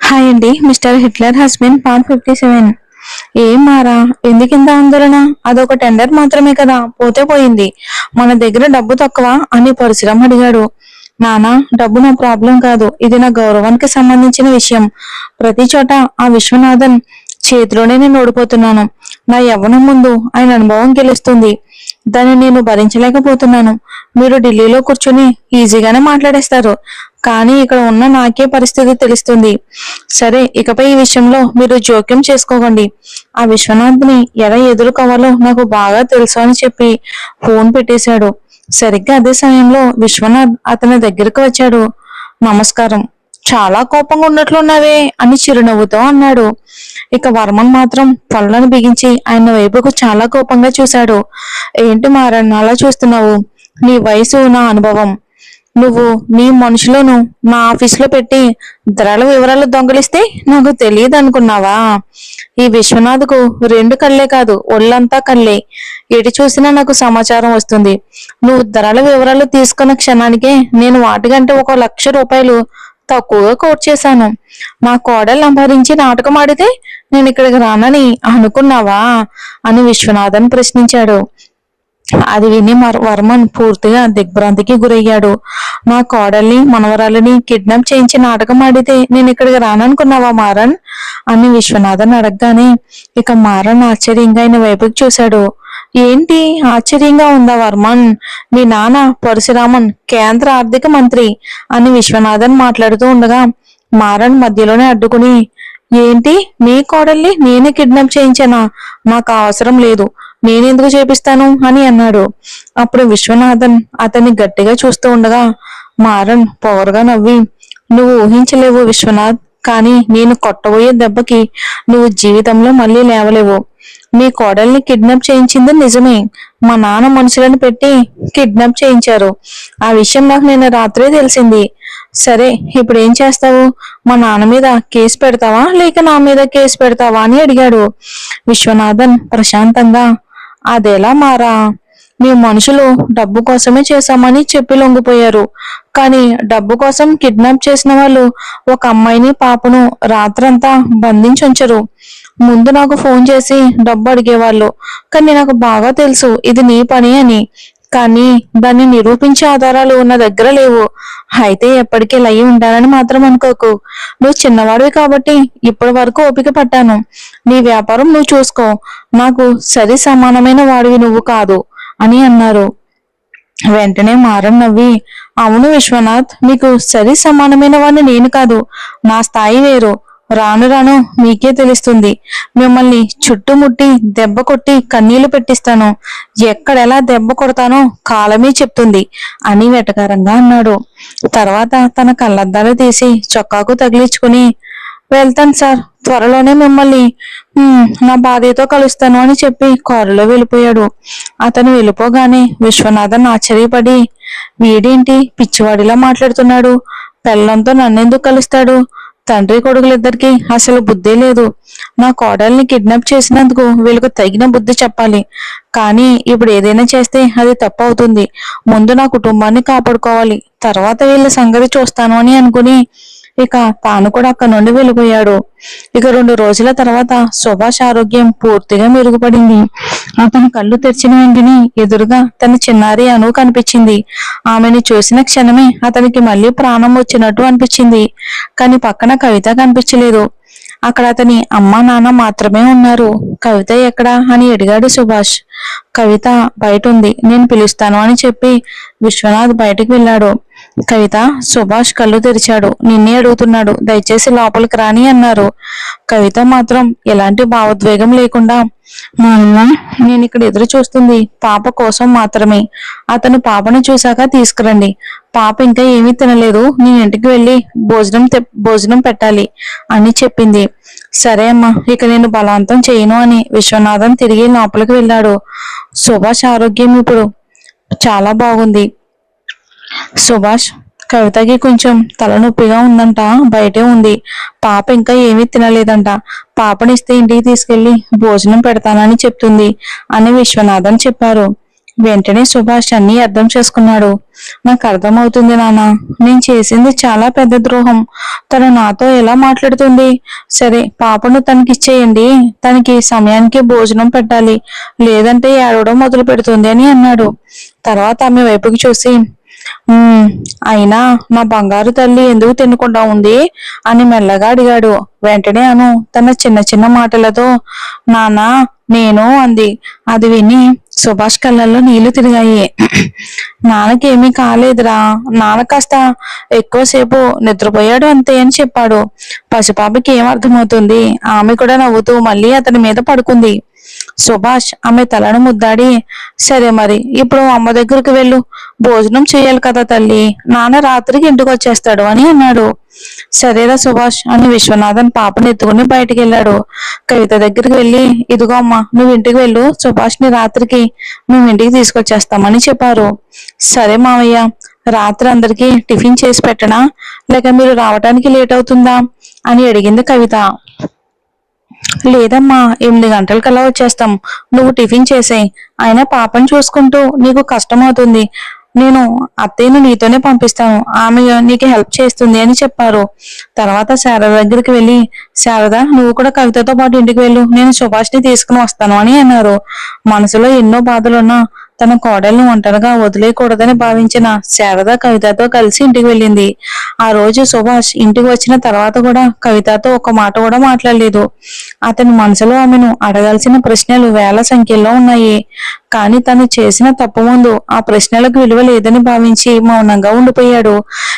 Hi అండి. Mister Hitler husband part 57. ఏం మారా, ఎందుకింత ఆందోళన? అదొక టెండర్ మాత్రమే కదా, పోతే పోయింది. మన దగ్గర డబ్బు తక్కువ అని పరశురామ్ అడిగాడు. నానా, డబ్బు నా ప్రాబ్లం కాదు, ఇది నా గౌరవానికి సంబంధించిన విషయం. ప్రతి చోట ఆ విశ్వనాథన్ చేతిలోనే నేను ఓడిపోతున్నాను. నా యవ్వనం ముందు ఆయన అనుభవం గెలుస్తుంది. దాన్ని నేను భరించలేకపోతున్నాను. మీరు ఢిల్లీలో కూర్చుని ఈజీగానే మాట్లాడేస్తారు, కానీ ఇక్కడ ఉన్న నాకే పరిస్థితి తెలుస్తుంది. సరే, ఇకపై ఈ విషయంలో మీరు జోక్యం చేసుకోకండి. ఆ విశ్వనాథ్ని ఎలా ఎదుర్కోవాలో నాకు బాగా తెలుసు అని చెప్పి ఫోన్ పెట్టేశాడు. సరిగ్గా అదే సమయంలో విశ్వనాథ్ అతని దగ్గరకు వచ్చాడు. నమస్కారం. చాలా కోపంగా ఉన్నట్లున్నావే అని చిరునవ్వుతో అన్నాడు. ఇక వర్మన్ మాత్రం పళ్ళను బిగించి ఆయన వైపుకు చాలా కోపంగా చూశాడు. ఏంటి మారన్ అలా చూస్తున్నావు? నీ వయసు, నా అనుభవం. నువ్వు నీ మనుషులను నా ఆఫీసులో పెట్టి ధరల వివరాలు దొంగలిస్తే నాకు తెలియదు అనుకున్నావా? ఈ విశ్వనాథ్కు రెండు కళ్ళే కాదు, ఒళ్ళంతా కళ్ళే. ఎటు చూసినా నాకు సమాచారం వస్తుంది. నువ్వు ధరల వివరాలు తీసుకున్న క్షణానికే నేను వాటికంటే 1,00,000 తక్కువగా కోట్ చేశాను. నా కోడలు సంపాదించి నాటకం ఆడితే నేను ఇక్కడికి రానని అనుకున్నావా అని విశ్వనాథన్ ప్రశ్నించాడు. అది విని వర్మన్ పూర్తిగా దిగ్భ్రాంతికి గురయ్యాడు. నా కోడల్ని, మనవరాలని కిడ్నాప్ చేయించి నాటకం ఆడితే నేను ఇక్కడికి రాననుకున్నావా మారన్ అని విశ్వనాథన్ అడగగానే ఇక మారన్ ఆశ్చర్యంగా ఆయన వైపుకి చూశాడు. ఏంటి ఆశ్చర్యంగా ఉందా వర్మన్? మీ నాన్న పరశురామన్ కేంద్ర ఆర్థిక మంత్రి అని విశ్వనాథన్ మాట్లాడుతూ ఉండగా మారన్ మధ్యలోనే అడ్డుకుని, ఏంటి మీ కోడల్ని నేనే కిడ్నాప్ చేయించానా? నాకు అవసరం లేదు, నేనెందుకు చేపిస్తాను అని అన్నాడు. అప్పుడు విశ్వనాథన్ అతన్ని గట్టిగా చూస్తూ ఉండగా మారన్ పొగరుగా నవ్వి, నువ్వు ఊహించలేవు విశ్వనాథ్, కానీ నేను కొట్టబోయే దెబ్బకి నువ్వు జీవితంలో మళ్ళీ లేవలేవు. మీ కోడల్ని కిడ్నాప్ చేయించింది నిజమే. మా నాన్న మనుషులను పెట్టి కిడ్నాప్ చేయించారు. ఆ విషయం నాకు నిన్న రాత్రే తెలిసింది. సరే, ఇప్పుడు ఏం చేస్తావు? మా నాన్న మీద కేసు పెడతావా లేక నా మీద కేసు పెడతావా అని అడిగాడు. విశ్వనాథన్ ప్రశాంతంగా, అదెలా మారా? మీ మనుషులు డబ్బు కోసమే చేశామని చెప్పి లొంగిపోయారు, కానీ డబ్బు కోసం కిడ్నాప్ చేసిన వాళ్ళు ఒక అమ్మాయిని, పాపను రాత్రంతా బంధించుంచరు. ముందు నాకు ఫోన్ చేసి డబ్బు అడిగేవాళ్ళు, కానీ నాకు బాగా తెలుసు ఇది నీ పని అని. కానీ దాన్ని నిరూపించే ఆధారాలు నా దగ్గర లేవు. అయితే ఎప్పటికీ లయి ఉండాలని మాత్రం అనుకోకు. నువ్వు చిన్నవాడివి కాబట్టి ఇప్పటి వరకు ఓపిక పట్టాను. నీ వ్యాపారం నువ్వు చూసుకో. నాకు సరి సమానమైన వాడివి నువ్వు కాదు అని అన్నారు. వెంటనే మారన్ నవ్వి, అవును విశ్వనాథ్, మీకు సరి సమానమైన వాడిని నేను కాదు. నా స్థాయి వేరు. రాను రాను మీకే తెలుస్తుంది. మిమ్మల్ని చుట్టుముట్టి దెబ్బ కొట్టి కన్నీళ్లు పెట్టిస్తాను. ఎక్కడెలా దెబ్బ కొడతానో కాలమే చెప్తుంది అని వెటకారంగా అన్నాడు. తర్వాత తన కళ్ళద్దాలు తీసి చొక్కాకు తగిలించుకుని, వెళ్తాను సార్, త్వరలోనే మిమ్మల్ని నా భార్యతో కలుస్తాను అని చెప్పి కారులో వెళ్ళిపోయాడు. అతను వెళ్ళిపోగానే విశ్వనాథన్ ఆశ్చర్యపడి, వీడేంటి పిచ్చివాడిలా మాట్లాడుతున్నాడు? పెళ్ళంతో నన్నెందుకు కలుస్తాడు? తండ్రి కొడుకులిద్దరికి అసలు బుద్ధే లేదు. నా కోడల్ని కిడ్నాప్ చేసినందుకు వీళ్ళకు తగిన బుద్ధి చెప్పాలి. కానీ ఇప్పుడు ఏదైనా చేస్తే అది తప్పు అవుతుంది. ముందు నా కుటుంబాన్ని కాపాడుకోవాలి, తర్వాత వీళ్ళ సంగతి చూస్తాను అని అనుకుని ఇక తాను కూడా అక్కడి నుండి వెళ్ళిపోయాడు. ఇక 2 రోజుల తర్వాత సుభాష్ ఆరోగ్యం పూర్తిగా మెరుగుపడింది. అతను కళ్ళు తెరిచిన వెంటనే ఎదురుగా తన చిన్నారి అను కనిపించింది. ఆమెను చూసిన క్షణమే అతనికి మళ్ళీ ప్రాణం వచ్చినట్టు అనిపించింది. కానీ పక్కన కవిత కనిపించలేదు. అక్కడ అతని అమ్మా నాన్న మాత్రమే ఉన్నారు. కవిత ఎక్కడా అని అడిగాడు సుభాష్. కవిత బయట ఉంది, నేను పిలుస్తాను అని చెప్పి విశ్వనాథ్ బయటికి వెళ్ళాడు. కవిత, సుభాష్ కళ్ళు తెరిచాడు. నిన్నే అడుగుతున్నాడు, దయచేసి లోపలికి రాని అన్నారు. కవిత మాత్రం ఎలాంటి భావోద్వేగం లేకుండా, మా అమ్మ నేను ఇక్కడ ఎదురు చూస్తుంది పాప కోసం మాత్రమే. అతను పాపను చూశాక తీసుకురండి. పాప ఇంకా ఏమీ తినలేదు, నేను ఇంటికి వెళ్ళి భోజనం పెట్టాలి అని చెప్పింది. సరే అమ్మా, ఇక నేను బలవంతం చేయను అని విశ్వనాథన్ తిరిగి లోపలికి వెళ్ళాడు. సుభాష్ ఆరోగ్యం ఇప్పుడు చాలా బాగుంది. సుభాష్, కవితకి కొంచెం తలనొప్పిగా ఉందంట, బయటే ఉంది. పాప ఇంకా ఏమీ తినలేదంట. పాపనిస్తే ఇంటికి తీసుకెళ్లి భోజనం పెడతానని చెప్తుంది అని విశ్వనాథన్ చెప్పారు. వెంటనే సుభాష్ అన్నీ అర్థం చేసుకున్నాడు. నాకు అర్థమవుతుంది నాన్న, నేను చేసింది చాలా పెద్ద ద్రోహం. తను నాతో ఎలా మాట్లాడుతుంది? సరే, పాపను తనకిచ్చేయండి, తనకి సమయానికి భోజనం పెట్టాలి, లేదంటే ఏడవడం మొదలు పెడుతుంది అని అన్నాడు. తర్వాత ఆమె వైపుకి చూసి, "ఉమ్, అయినా నా బంగారు తల్లి ఎందుకు తినకుండా ఉంది?" అని మెల్లగా అడిగాడు. వెంటనే అను తన చిన్న చిన్న మాటలతో, "నానా, నేను" అంది. అది విని సుభాష్ కళ్ళల్లో నీళ్లు తిరిగాయి. నాన్నకేమీ కాలేదురా, నాన్న కాస్త ఎక్కువసేపు నిద్రపోయాడు అంతే అని చెప్పాడు. పసిపాపకి ఏం అర్థమవుతుంది? ఆమె కూడా నవ్వుతూ మళ్ళీ అతని మీద పడుకుంది. సుభాష్ ఆమె తలను ముద్దాడి, "సరే మరి, ఇప్పుడు అమ్మ దగ్గరికి వెళ్ళు, భోజనం చేయాలి కదా తల్లి, నాన్న రాత్రికి ఇంటికి వచ్చేస్తాడు" అని అన్నాడు. సరేరా సుభాష్ అని విశ్వనాథన్ పాపను ఎత్తుకుని బయటికి వెళ్ళాడు. కవిత దగ్గరికి వెళ్ళి, "ఇదిగో అమ్మా, నువ్వు ఇంటికి వెళ్ళు, సుభాష్ ని రాత్రికి మేము ఇంటికి తీసుకొచ్చేస్తామని చెప్పారు." "సరే మావయ్య, రాత్రి అందరికి టిఫిన్ చేసి పెట్టనా, లేక మీరు రావటానికి లేట్ అవుతుందా?" అని అడిగింది కవిత. "లేదమ్మా, 8 గంటలకల్లా వచ్చేస్తాం, నువ్వు టిఫిన్ చేసేయ్, అయినా పాపను చూసుకుంటూ నీకు కష్టం అవుతుంది, నేను అత్తయ్యను నీతోనే పంపిస్తాను, ఆమె నీకు హెల్ప్ చేస్తుంది" అని చెప్పారు. తర్వాత శారద దగ్గరికి వెళ్ళి, "శారద, నువ్వు కూడా కవితతో పాటు ఇంటికి వెళ్ళు, నేను సుభాష్ని తీసుకుని వస్తాను" అని అన్నారు. మనసులో ఎన్నో బాధలున్నా తన కోడల్ని ఒంటరిగా వదిలేయకూడదని భావించిన శారద కవితతో కలిసి ఇంటికి వెళ్ళింది. ఆ రోజు సుభాష్ ఇంటికి వచ్చిన తర్వాత కూడా కవితతో ఒక మాట కూడా మాట్లాడలేదు. అతని మనసులో ఆమెను అడగాల్సిన ప్రశ్నలు వేల సంఖ్యలో ఉన్నాయి. కానీ తను చేసిన తప్పు ముందు ఆ ప్రశ్నలకు విలువ లేదని భావించి మౌనంగా ఉండిపోయాడు.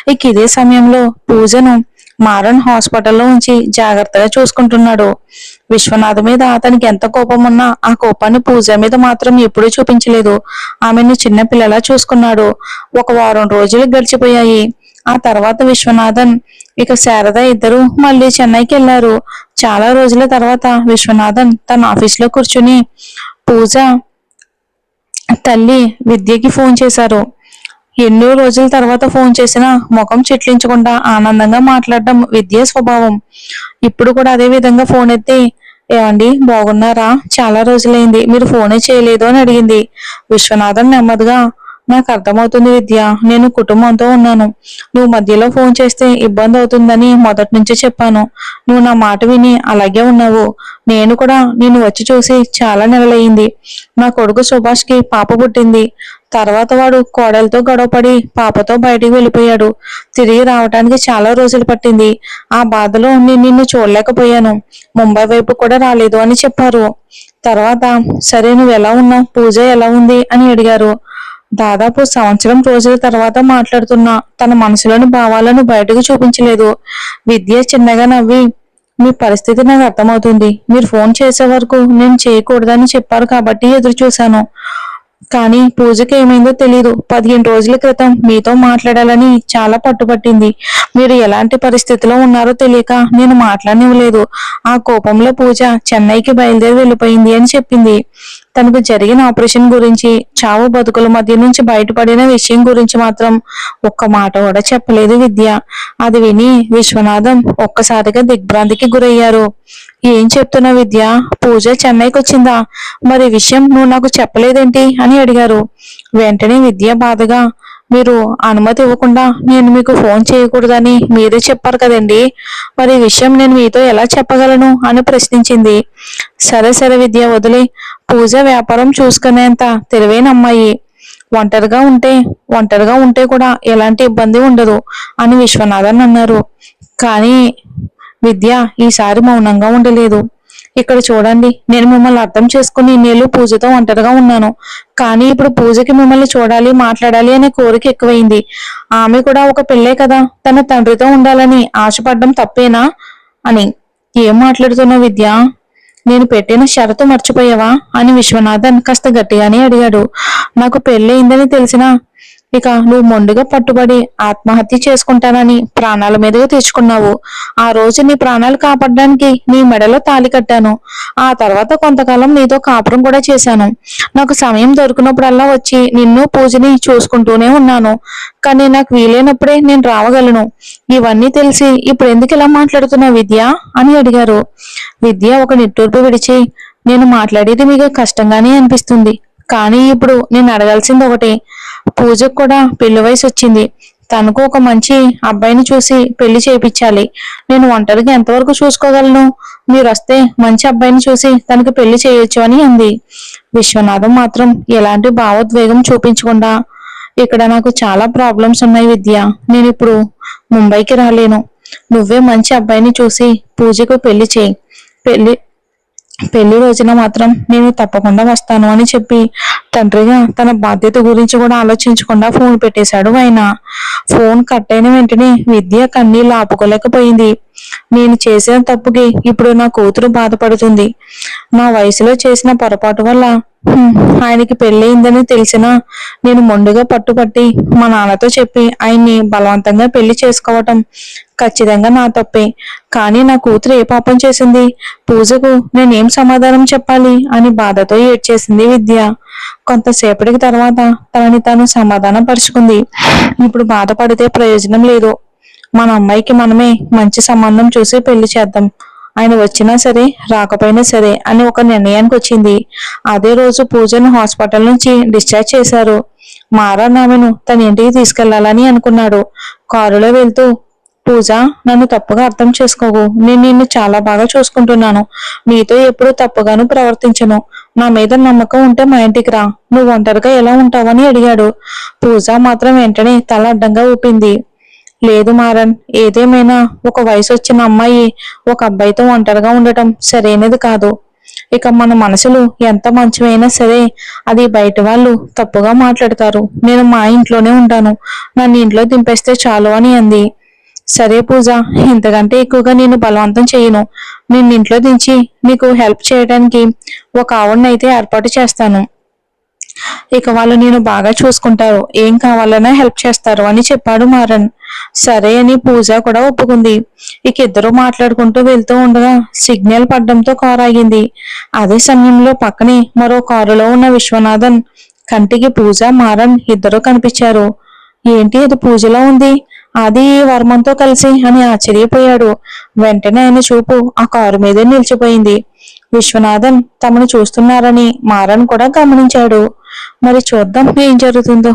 ఇక ఇదే సమయంలో పూజను మారన్ హాస్పిటల్లో ఉంచి జాగ్రత్తగా చూసుకుంటున్నాడు. విశ్వనాథ్ మీద అతనికి ఎంత కోపం ఉన్నా ఆ కోపాన్ని పూజ మీద మాత్రం ఎప్పుడూ చూపించలేదు. ఆమెను చిన్న పిల్లలా చూసుకున్నాడు. ఒక వారం రోజులు గడిచిపోయాయి. ఆ తర్వాత విశ్వనాథన్ ఇక శారద ఇద్దరు మళ్ళీ చెన్నైకి వెళ్లారు. చాలా రోజుల తర్వాత విశ్వనాథన్ తన ఆఫీస్ లో కూర్చుని పూజ తల్లి విద్యకి ఫోన్ చేశారు. ఎన్నో రోజుల తర్వాత ఫోన్ చేసినా ముఖం చిట్లించకుండా ఆనందంగా మాట్లాడడం విద్య స్వభావం. ఇప్పుడు కూడా అదే విధంగా ఫోన్ ఎత్తి, "ఏమండి, బాగున్నారా? చాలా రోజులైంది, మీరు ఫోనే చేయలేదు" అని అడిగింది. విశ్వనాథన్ నెమ్మదిగా, "నాకు అర్థమవుతుంది విద్య, నేను కుటుంబంతో ఉన్నాను, నువ్వు మధ్యలో ఫోన్ చేస్తే ఇబ్బంది అవుతుందని మొదటి నుంచి చెప్పాను. నువ్వు నా మాట విని అలాగే ఉన్నావు. నేను కూడా నిన్ను వచ్చి చూసి చాలా నెలలయ్యింది. నా కొడుకు సుభాష్కి పాప పుట్టింది. తర్వాత వాడు కోడలతో గొడవపడి పాపతో బయటికి వెళ్ళిపోయాడు. తిరిగి రావటానికి చాలా రోజులు పట్టింది. ఆ బాధలో నేను నిన్ను చూడలేకపోయాను. ముంబై వైపు కూడా రాలేదు" అని చెప్పారు. తర్వాత, "సరే, నువ్వు ఎలా ఉన్నావు, పూజ ఎలా ఉంది" అని అడిగారు. దాదాపు సంవత్సరం రోజుల తర్వాత మాట్లాడుతున్నా తన మనసులోని భావాలను బయటకు చూపించలేదు. విద్య చిన్నగా నవ్వి, "మీ పరిస్థితి నాకు అర్థమవుతుంది. మీరు ఫోన్ చేసే వరకు నేను చేయకూడదని చెప్పారు కాబట్టి ఎదురు చూశాను. కానీ పూజకి ఏమైందో తెలీదు. 15 రోజుల క్రితం మీతో మాట్లాడాలని చాలా పట్టుపట్టింది. మీరు ఎలాంటి పరిస్థితిలో ఉన్నారో తెలియక నేను మాట్లాడనివ్వలేదు. ఆ కోపంలో పూజ చెన్నైకి బయలుదేరి వెళ్ళిపోయింది" అని చెప్పింది. తనకు జరిగిన ఆపరేషన్ గురించి, చావు బతుకుల మధ్య నుంచి బయటపడిన విషయం గురించి మాత్రం ఒక్క మాట కూడా చెప్పలేదు విద్య. అది విని విశ్వనాథం ఒక్కసారిగా దిగ్భ్రాంతికి గురయ్యారు. "ఏం చెప్తున్నా విద్య? పూజ చెన్నైకి వచ్చిందా? మరి విషయం నువ్వు నాకు చెప్పలేదేంటి?" అని అడిగారు. వెంటనే విద్య బాధగా, "మీరు అనుమతి ఇవ్వకుండా నేను మీకు ఫోన్ చేయకూడదని మీరే చెప్పారు కదండి, మరి ఈ విషయం నేను మీతో ఎలా చెప్పగలను" అని ప్రశ్నించింది. "సరే సరే విద్య, వదిలే. పూజ వ్యాపారం చూసుకునేంత తెలివైన అమ్మాయి. ఒంటరిగా ఉంటే కూడా ఎలాంటి ఇబ్బంది ఉండదు" అని విశ్వనాథన్ అన్నారు. కానీ విద్య ఈసారి మౌనంగా ఉండలేదు. "ఇక్కడ చూడండి, నేను మిమ్మల్ని అర్థం చేసుకుని ఇన్నేళ్ళు పూజతో ఒంటరిగా ఉన్నాను. కానీ ఇప్పుడు పూజకి మిమ్మల్ని చూడాలి, మాట్లాడాలి అనే కోరిక ఎక్కువైంది. ఆమె కూడా ఒక పిల్లే కదా, తన తండ్రితో ఉండాలని ఆశపడ్డం తప్పేనా" అని. "ఏం మాట్లాడుతున్నావు విద్య? నేను పెట్టిన షరతు మర్చిపోయావా" అని విశ్వనాథన్ కాస్త గట్టిగానే అడిగాడు. "నాకు పెళ్ళయిందని తెలిసినా ఇక నువ్వు మొండిగా పట్టుబడి ఆత్మహత్య చేసుకుంటానని ప్రాణాల మీదగా తెచ్చుకున్నావు. ఆ రోజు నీ ప్రాణాలు కాపాడడానికి నీ మెడలో తాళి కట్టాను. ఆ తర్వాత కొంతకాలం నీతో కాపురం కూడా చేశాను. నాకు సమయం దొరికినప్పుడల్లా వచ్చి నిన్ను పూజని చూసుకుంటూనే ఉన్నాను. కానీ నాకు వీలైనప్పుడే నేను రావగలను. ఇవన్నీ తెలిసి ఇప్పుడు ఎందుకు ఇలా మాట్లాడుతున్నావు విద్య" అని అడిగారు. విద్య ఒక నిట్టూర్పు విడిచి, "నేను మాట్లాడేది మీకు కష్టంగానే అనిపిస్తుంది. కానీ ఇప్పుడు నేను అడగాల్సింది ఒకటి. పూజకు కూడా పెళ్లి వయసు వచ్చింది. తనకు ఒక మంచి అబ్బాయిని చూసి పెళ్లి చేయించాలి. నేను ఒంటరిగా ఎంతవరకు చూసుకోగలను? మీరు వస్తే మంచి అబ్బాయిని చూసి తనకి పెళ్లి చేయొచ్చు అని అంది. విశ్వనాథం మాత్రం ఎలాంటి భావోద్వేగం చూపించకుండా, ఇక్కడ నాకు చాలా ప్రాబ్లమ్స్ ఉన్నాయి విద్య. నేను ఇప్పుడు ముంబైకి రాలేను. నువ్వే మంచి అబ్బాయిని చూసి పూజకు పెళ్లి చేయి. పెళ్లి పెళ్లి రోజున మాత్రం నేను తప్పకుండా వస్తాను అని చెప్పి తండ్రిగా తన బాధ్యత గురించి కూడా ఆలోచించకుండా ఫోన్ పెట్టేశాడు ఆయన. ఫోన్ కట్ అయిన వెంటనే విద్య కన్నీళ్లు ఆపుకోలేకపోయింది. నేను చేసిన తప్పుకి ఇప్పుడు నా కూతురు బాధపడుతుంది. నా వయసులో చేసిన పొరపాటు వల్ల ఆయనకి పెళ్ళయిందని తెలిసినా నేను మొండిగా పట్టుపట్టి మా నాన్నతో చెప్పి ఆయన్ని బలవంతంగా పెళ్లి చేసుకోవటం ఖచ్చితంగా నా తప్పే. కానీ నా కూతురు ఏ పాపం చేసింది? పూజకు నేనేం సమాధానం చెప్పాలి అని బాధతో ఏడ్చేసింది విద్య. కొంతసేపటికి తర్వాత తనని తాను సమాధానం పరుచుకుంది. ఇప్పుడు బాధపడితే ప్రయోజనం లేదు. మన అమ్మాయికి మనమే మంచి సంబంధం చూసి పెళ్లి చేద్దాం. ఆయన వచ్చినా సరే రాకపోయినా సరే అని ఒక నిర్ణయానికి వచ్చింది. అదే రోజు పూజను హాస్పిటల్ నుంచి డిశ్చార్జ్ చేశారు. మారా ఆమెను తన ఇంటికి తీసుకెళ్లాలని అనుకున్నాడు. కారులో వెళ్తూ, పూజ, నన్ను తప్పుగా అర్థం చేసుకోకు. నేను నిన్ను చాలా బాగా చూసుకుంటున్నాను. నీతో ఎప్పుడూ తప్పుగాను ప్రవర్తించను. నా మీద నమ్మకం ఉంటే మా ఇంటికి రా. నువ్వు ఒంటరిగా ఎలా ఉంటావని అడిగాడు. పూజ మాత్రం వెంటనే తల అడ్డంగా ఊపింది. లేదు మారన్, ఏదేమైనా ఒక వయసు వచ్చిన అమ్మాయి ఒక అబ్బాయితో ఒంటరిగా ఉండటం సరైనది కాదు. ఇక మన మనసులు ఎంత మంచివైనా సరే అది బయట వాళ్ళు తప్పుగా మాట్లాడతారు. నేను మా ఇంట్లోనే ఉంటాను. నన్ను ఇంట్లో దింపేస్తే చాలు అని అంది. సరే పూజ, ఇంతకంటే ఎక్కువగా నేను బలవంతం చేయను. నేను ఇంట్లో దించి నీకు హెల్ప్ చేయడానికి ఒక ఆవిడనైతే ఏర్పాటు చేస్తాను. ఇక వాళ్ళు నేను బాగా చూసుకుంటారు. ఏం కావాలన్నా హెల్ప్ చేస్తారు అని చెప్పాడు మారన్. సరే అని పూజ కూడా ఒప్పుకుంది. ఇక ఇద్దరు మాట్లాడుకుంటూ వెళ్తూ ఉండగా సిగ్నల్ పడ్డంతో కారు ఆగింది. అదే సమయంలో పక్కనే మరో కారులో ఉన్న విశ్వనాథన్ కంటికి పూజ, మారన్ ఇద్దరు కనిపించారు. ఏంటి అది పూజలో ఉంది, అది వర్మంతో కలిసి అని ఆశ్చర్యపోయాడు. వెంటనే ఆయన చూపు ఆ కారు మీదే నిలిచిపోయింది. విశ్వనాథన్ తమను చూస్తున్నారని మారన్ కూడా గమనించాడు. మరి చూద్దాం ఏం జరుగుతుందో.